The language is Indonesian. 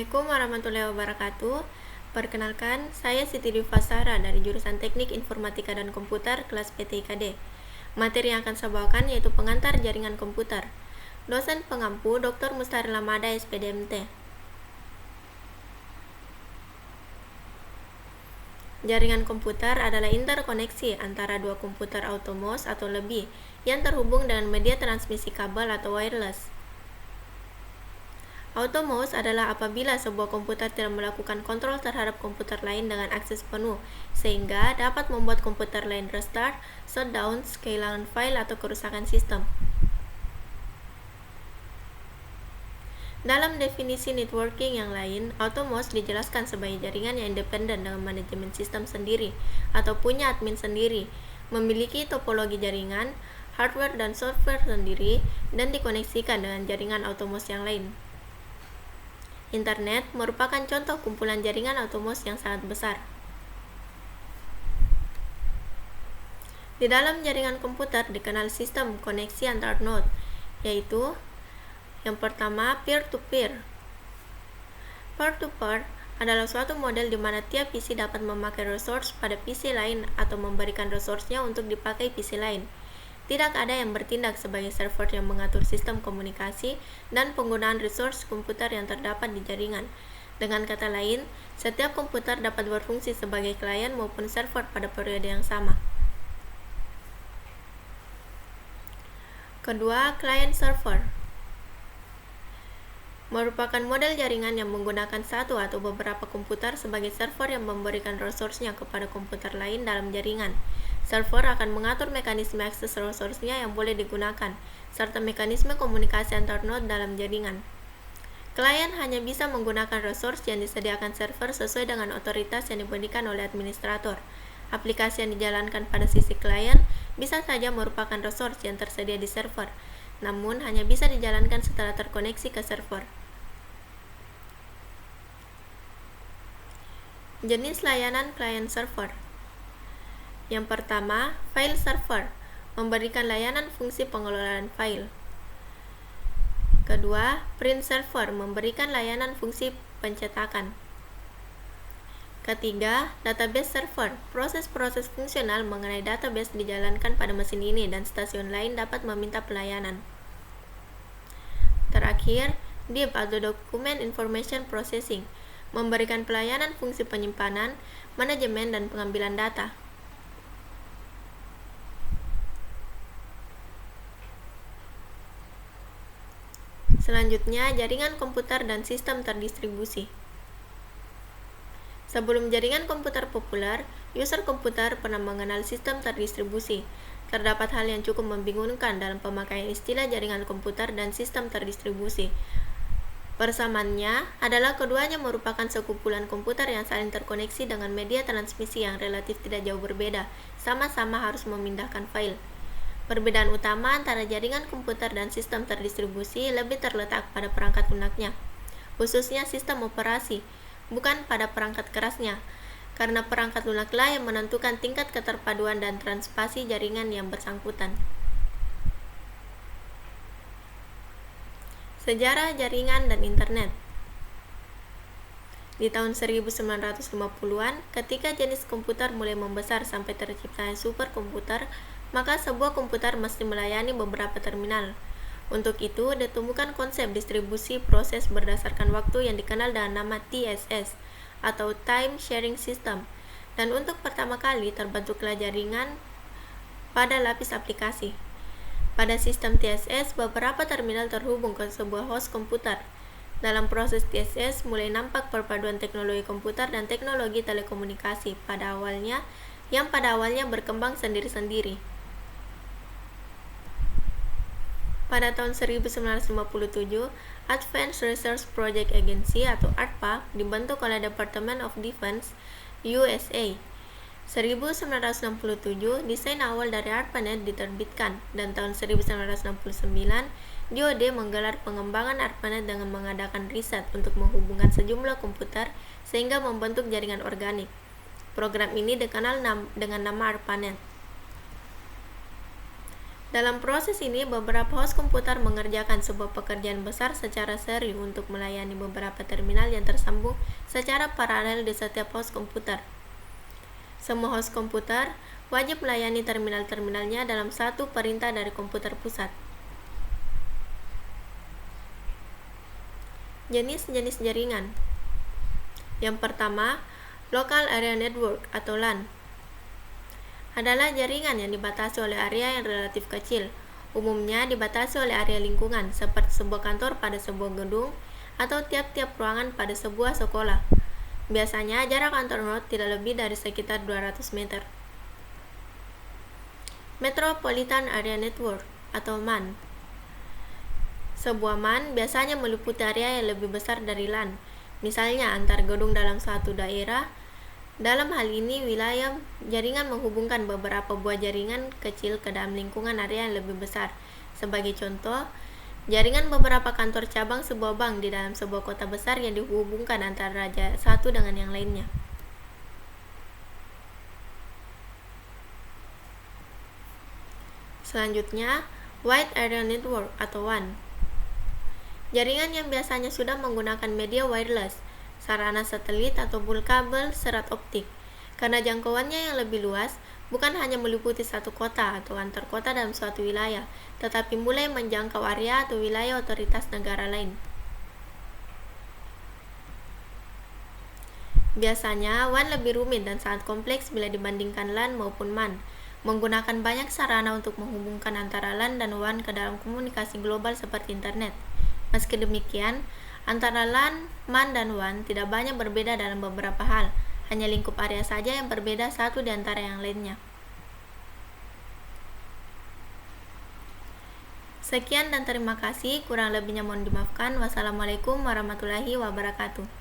Assalamualaikum warahmatullahi wabarakatuh. Perkenalkan, saya Siti Dwi-Fasara dari jurusan Teknik Informatika dan Komputer kelas PT-IKD. Materi yang akan saya bawakan yaitu pengantar jaringan komputer. Dosen pengampu Dr. Mustahil Lamada, SPDMT. Jaringan komputer adalah interkoneksi antara dua komputer automos atau lebih yang terhubung dengan media transmisi kabel atau wireless. Automos adalah apabila sebuah komputer tidak melakukan kontrol terhadap komputer lain dengan akses penuh, sehingga dapat membuat komputer lain restart, shutdown, kehilangan file, atau kerusakan sistem. Dalam definisi networking yang lain, automos dijelaskan sebagai jaringan yang independen dengan manajemen sistem sendiri atau punya admin sendiri, memiliki topologi jaringan, hardware dan software sendiri, dan dikoneksikan dengan jaringan automos yang lain. Internet merupakan contoh kumpulan jaringan automos yang sangat besar. Di dalam jaringan komputer dikenal sistem koneksi antar node, yaitu yang pertama peer-to-peer. Peer-to-peer adalah suatu model di mana tiap PC dapat memakai resource pada PC lain atau memberikan resource-nya untuk dipakai PC lain. Tidak ada yang bertindak sebagai server yang mengatur sistem komunikasi dan penggunaan resource komputer yang terdapat di jaringan. Dengan kata lain, setiap komputer dapat berfungsi sebagai klien maupun server pada periode yang sama. Kedua, client-server merupakan model jaringan yang menggunakan satu atau beberapa komputer sebagai server yang memberikan resource-nya kepada komputer lain dalam jaringan. Server akan mengatur mekanisme akses resource-nya yang boleh digunakan, serta mekanisme komunikasi antar node dalam jaringan. Klien hanya bisa menggunakan resource yang disediakan server sesuai dengan otoritas yang diberikan oleh administrator. Aplikasi yang dijalankan pada sisi klien bisa saja merupakan resource yang tersedia di server, namun hanya bisa dijalankan setelah terkoneksi ke server. Jenis layanan client-server. Yang pertama, file server, memberikan layanan fungsi pengelolaan file. Kedua, print server, memberikan layanan fungsi pencetakan. Ketiga, database server, proses-proses fungsional mengenai database dijalankan pada mesin ini dan stasiun lain dapat meminta pelayanan. Terakhir, DIP atau Document Information Processing, memberikan pelayanan fungsi penyimpanan, manajemen, dan pengambilan data. Selanjutnya, jaringan komputer dan sistem terdistribusi. Sebelum jaringan komputer populer, user komputer pernah mengenal sistem terdistribusi. Terdapat hal yang cukup membingungkan dalam pemakaian istilah jaringan komputer dan sistem terdistribusi. Persamaannya adalah keduanya merupakan sekumpulan komputer yang saling terkoneksi dengan media transmisi yang relatif tidak jauh berbeda, sama-sama harus memindahkan file. Perbedaan utama antara jaringan komputer dan sistem terdistribusi lebih terletak pada perangkat lunaknya, khususnya sistem operasi, bukan pada perangkat kerasnya, karena perangkat lunaklah yang menentukan tingkat keterpaduan dan transpasi jaringan yang bersangkutan. Sejarah jaringan dan internet. Di tahun 1950-an, ketika jenis komputer mulai membesar sampai terciptanya superkomputer, maka sebuah komputer mesti melayani beberapa terminal. Untuk itu, ditemukan konsep distribusi proses berdasarkan waktu yang dikenal dengan nama TSS, atau Time Sharing System, dan untuk pertama kali terbentuklah jaringan pada lapis aplikasi. Pada sistem TSS, beberapa terminal terhubung ke sebuah host komputer. Dalam proses TSS, mulai nampak perpaduan teknologi komputer dan teknologi telekomunikasi yang pada awalnya berkembang sendiri-sendiri. Pada tahun 1957, Advanced Research Project Agency atau ARPA dibentuk oleh Department of Defense, USA. 1967, desain awal dari ARPANET diterbitkan, dan tahun 1969, DoD menggelar pengembangan ARPANET dengan mengadakan riset untuk menghubungkan sejumlah komputer sehingga membentuk jaringan organik. Program ini dikenal dengan nama ARPANET. Dalam proses ini, beberapa host komputer mengerjakan sebuah pekerjaan besar secara seri untuk melayani beberapa terminal yang tersambung secara paralel di setiap host komputer. Semua host komputer wajib melayani terminal-terminalnya dalam satu perintah dari komputer pusat. Jenis-jenis jaringan. Yang pertama, Local Area Network atau LAN adalah jaringan yang dibatasi oleh area yang relatif kecil. Umumnya dibatasi oleh area lingkungan, seperti sebuah kantor pada sebuah gedung atau tiap-tiap ruangan pada sebuah sekolah. Biasanya jarak antar node tidak lebih dari sekitar 200 meter. Metropolitan Area Network atau MAN. Sebuah MAN biasanya meliputi area yang lebih besar dari LAN, misalnya antar gedung dalam satu daerah. Dalam hal ini, wilayah jaringan menghubungkan beberapa buah jaringan kecil ke dalam lingkungan area yang lebih besar. Sebagai contoh, jaringan beberapa kantor cabang sebuah bank di dalam sebuah kota besar yang dihubungkan antara raja satu dengan yang lainnya. Selanjutnya, Wide Area Network atau WAN. Jaringan yang biasanya sudah menggunakan media wireless, sarana satelit ataupun kabel serat optik. Karena jangkauannya yang lebih luas, bukan hanya meliputi satu kota atau antar kota dalam suatu wilayah, tetapi mulai menjangkau area atau wilayah otoritas negara lain. Biasanya, WAN lebih rumit dan sangat kompleks bila dibandingkan LAN maupun MAN, menggunakan banyak sarana untuk menghubungkan antara LAN dan WAN ke dalam komunikasi global seperti internet. Meski demikian, antara LAN, MAN, dan WAN tidak banyak berbeda dalam beberapa hal, hanya lingkup area saja yang berbeda satu di antara yang lainnya. Sekian dan terima kasih, kurang lebihnya mohon dimaafkan. Wassalamualaikum warahmatullahi wabarakatuh.